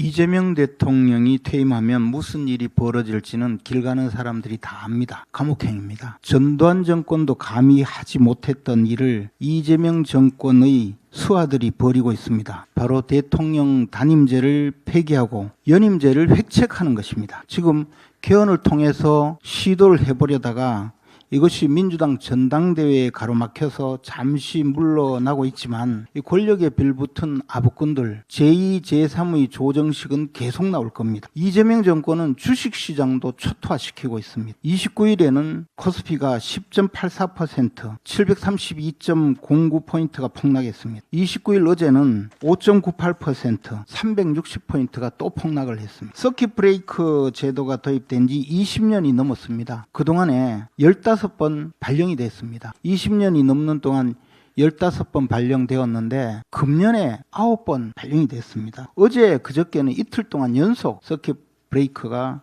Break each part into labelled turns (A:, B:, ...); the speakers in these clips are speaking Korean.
A: 이재명 대통령이 퇴임하면 무슨 일이 벌어질지는 길 가는 사람들이 다 압니다. 감옥행입니다. 전두환 정권도 감히 하지 못했던 일을 이재명 정권의 수하들이 벌이고 있습니다. 바로 대통령 단임제를 폐기하고 연임제를 획책하는 것입니다. 지금 개헌을 통해서 시도를 해보려다가 이것이 민주당 전당대회에 가로막혀서 잠시 물러나고 있지만 이 권력에 빌붙은 아부꾼들 제2, 제3의 조정식은 계속 나올 겁니다. 이재명 정권은 주식시장도 초토화시키고 있습니다. 29일에는 코스피가 10.84%, 732.09포인트가 폭락했습니다. 29일 어제는 5.98%, 360포인트가 또 폭락을 했습니다. 서킷 브레이크 제도가 도입된 지 20년이 넘었습니다. 그동안에 15번 발령이 됐습니다. 20년이 넘는 동안 15번 발령되었는데 금년에 9번 발령이 됐습니다. 어제 그저께는 이틀 동안 연속 서킷 브레이크가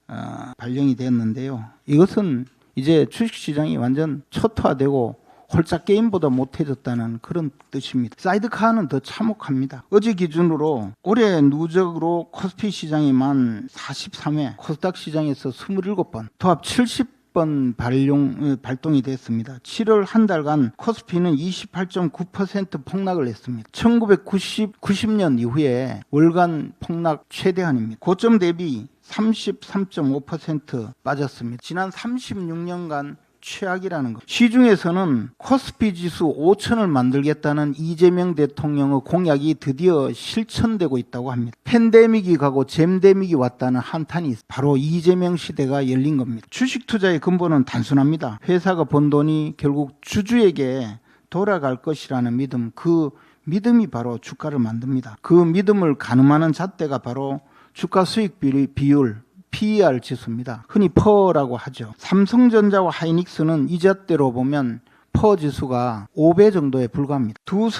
A: 발령이 됐는데요. 이것은 이제 주식시장이 완전 초토화되고 홀짝 게임보다 못해졌다는 그런 뜻입니다. 사이드카는 더 참혹합니다. 어제 기준으로 올해 누적으로 코스피 시장이 만 43회, 코스닥 시장에서 27번, 도합 70번 발동이 됐습니다. 7월 한 달간 코스피는 28.9% 폭락을 했습니다. 1990년 이후에 월간 폭락 최대한입니다. 고점 대비 33.5% 빠졌습니다. 지난 36년간 최악이라는 것. 시중에서는 코스피 지수 5천을 만들겠다는 이재명 대통령의 공약이 드디어 실천되고 있다고 합니다. 팬데믹이 가고 잼데믹이 왔다는 한탄이 바로 이재명 시대가 열린 겁니다. 주식 투자의 근본은 단순합니다. 회사가 번 돈이 결국 주주에게 돌아갈 것이라는 믿음, 그 믿음이 바로 주가를 만듭니다. 그 믿음을 가늠하는 잣대가 바로 주가 수익 비율, PER 지수입니다. 흔히 퍼라고 하죠. 삼성전자와 하이닉스는 이 잣대로 보면 퍼 지수가 5배 정도에 불과합니다. 두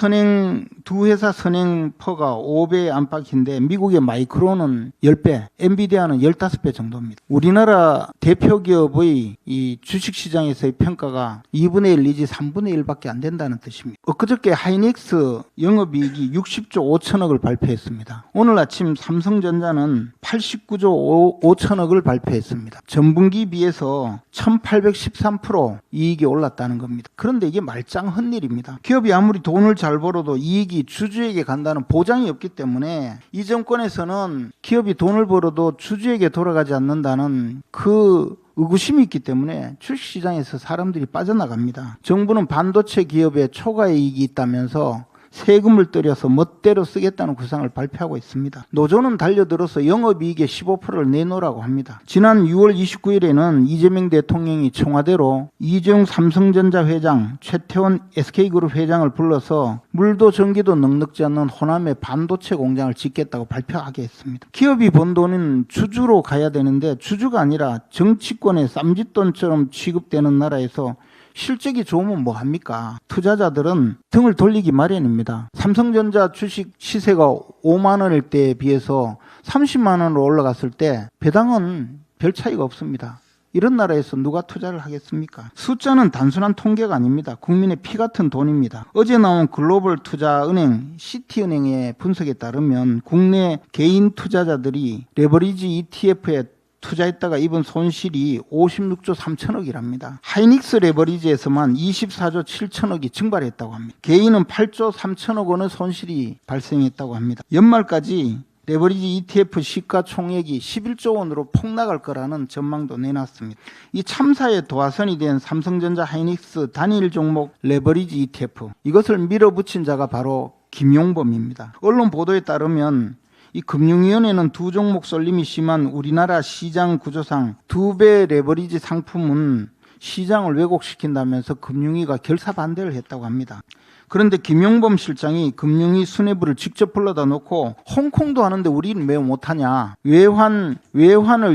A: 회사 선행 퍼가 5배 안팎인데 미국의 마이크론은 10배, 엔비디아는 15배 정도입니다. 우리나라 대표 기업의 이 주식시장에서의 평가가 2분의 1 내지 3분의 1밖에 안 된다는 뜻입니다. 엊그저께 하이닉스 영업이익이 60조 5천억을 발표했습니다. 오늘 아침 삼성전자는 89조 5천억을 발표했습니다. 전분기 비해서 1813% 이익이 올랐다는 겁니다. 그런데 이게 말짱한 일입니다. 기업이 아무리 돈을 잘 벌어도 이익이 주주에게 간다는 보장이 없기 때문에 이 정권에서는 기업이 돈을 벌어도 주주에게 돌아가지 않는다는 그 의구심이 있기 때문에 주식시장에서 사람들이 빠져나갑니다. 정부는 반도체 기업에 초과이익이 있다면서 세금을 들여서 멋대로 쓰겠다는 구상을 발표하고 있습니다. 노조는 달려들어서 영업이익의 15%를 내놓으라고 합니다. 지난 6월 29일에는 이재명 대통령이 청와대로 이재용 삼성전자 회장, 최태원 SK그룹 회장을 불러서 물도 전기도 넉넉지 않는 호남에 반도체 공장을 짓겠다고 발표하게 했습니다. 기업이 번 돈은 주주로 가야 되는데 주주가 아니라 정치권의 쌈짓돈처럼 취급되는 나라에서 실적이 좋으면 뭐합니까? 투자자들은 등을 돌리기 마련입니다. 삼성전자 주식 시세가 5만 원일 때에 비해서 30만 원으로 올라갔을 때 배당은 별 차이가 없습니다. 이런 나라에서 누가 투자를 하겠습니까? 숫자는 단순한 통계가 아닙니다. 국민의 피 같은 돈입니다. 어제 나온 글로벌 투자은행 시티은행의 분석에 따르면 국내 개인 투자자들이 레버리지 ETF에 투자했다가 입은 손실이 56조 3천억이랍니다. 하이닉스 레버리지에서만 24조 7천억이 증발했다고 합니다. 개인은 8조 3천억 원의 손실이 발생했다고 합니다. 연말까지 레버리지 ETF 시가총액이 11조 원으로 폭락할 거라는 전망도 내놨습니다. 이 참사의 도화선이 된 삼성전자 하이닉스 단일 종목 레버리지 ETF, 이것을 밀어붙인 자가 바로 김용범입니다. 언론 보도에 따르면 이 금융위원회는 두 종목 쏠림이 심한 우리나라 시장 구조상 2배 레버리지 상품은 시장을 왜곡시킨다면서 금융위가 결사 반대를 했다고 합니다. 그런데 김용범 실장이 금융위 수뇌부를 직접 불러다 놓고 홍콩도 하는데 우리는 왜 못하냐, 외환을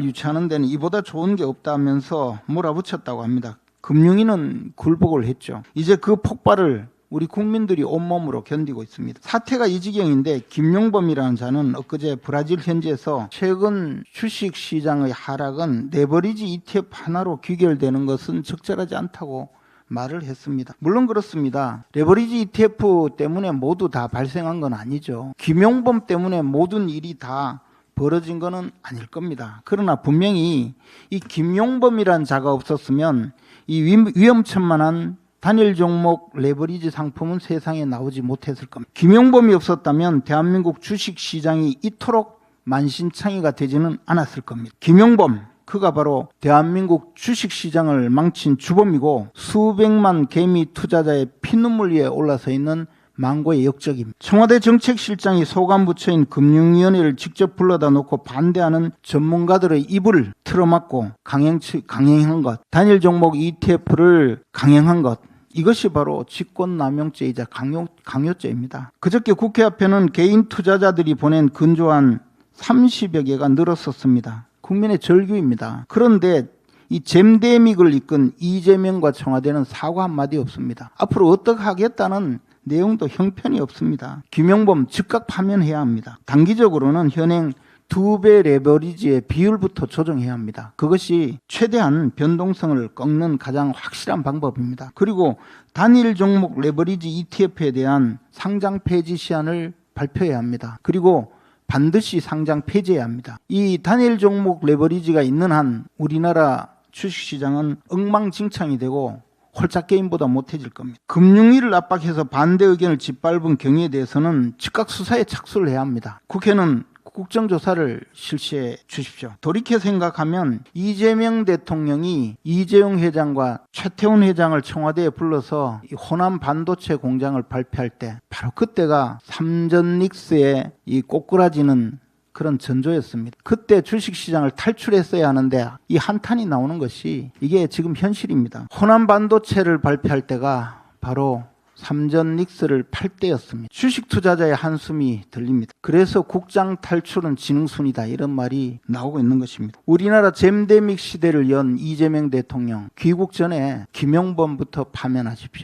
A: 유치하는 데는 이보다 좋은 게 없다면서 몰아붙였다고 합니다. 금융위는 굴복을 했죠. 이제 그 폭발을 우리 국민들이 온몸으로 견디고 있습니다. 사태가 이 지경인데 김용범이라는 자는 엊그제 브라질 현지에서 최근 주식시장의 하락은 레버리지 ETF 하나로 귀결되는 것은 적절하지 않다고 말을 했습니다. 물론 그렇습니다. 레버리지 ETF 때문에 모두 다 발생한 건 아니죠. 김용범 때문에 모든 일이 다 벌어진 거는 아닐 겁니다. 그러나 분명히 이 김용범이란 자가 없었으면 이 위험천만한 단일 종목 레버리지 상품은 세상에 나오지 못했을 겁니다. 김용범이 없었다면 대한민국 주식시장이 이토록 만신창이가 되지는 않았을 겁니다. 김용범, 그가 바로 대한민국 주식시장을 망친 주범이고 수백만 개미 투자자의 피눈물 위에 올라서 있는 망고의 역적입니다. 청와대 정책실장이 소관부처인 금융위원회를 직접 불러다 놓고 반대하는 전문가들의 입을 틀어막고 강행한 것, 단일 종목 ETF를 강행한 것, 이것이 바로 직권남용죄이자 강요죄입니다. 그저께 국회 앞에는 개인 투자자들이 보낸 건조한 30여 개가 늘었었습니다. 국민의 절규입니다. 그런데 이 잼데믹을 이끈 이재명과 청와대는 사과 한마디 없습니다. 앞으로 어떻게 하겠다는 내용도 형편이 없습니다. 김용범 즉각 파면해야 합니다. 단기적으로는 현행 2배 레버리지의 비율부터 조정해야 합니다. 그것이 최대한 변동성을 꺾는 가장 확실한 방법입니다. 그리고 단일 종목 레버리지 ETF에 대한 상장 폐지 시한을 발표해야 합니다. 그리고 반드시 상장 폐지해야 합니다. 이 단일 종목 레버리지가 있는 한 우리나라 주식시장은 엉망진창이 되고 홀짝 게임보다 못해질 겁니다. 금융위를 압박해서 반대 의견을 짓밟은 경위에 대해서는 즉각 수사에 착수를 해야 합니다. 국회는 국정조사를 실시해 주십시오. 돌이켜 생각하면 이재명 대통령이 이재용 회장과 최태원 회장을 청와대에 불러서 이 호남 반도체 공장을 발표할 때 바로 그때가 삼전닉스의 이 꼬꾸라지는 그런 전조였습니다. 그때 주식시장을 탈출했어야 하는데 이 한탄이 나오는 것이 이게 지금 현실입니다. 호남 반도체를 발표할 때가 바로 삼전닉스를 팔 때였습니다. 주식 투자자의 한숨이 들립니다. 그래서 국장 탈출은 지능순이다, 이런 말이 나오고 있는 것입니다. 우리나라 잼데믹 시대를 연 이재명 대통령, 귀국 전에 김용범부터 파면하십시오.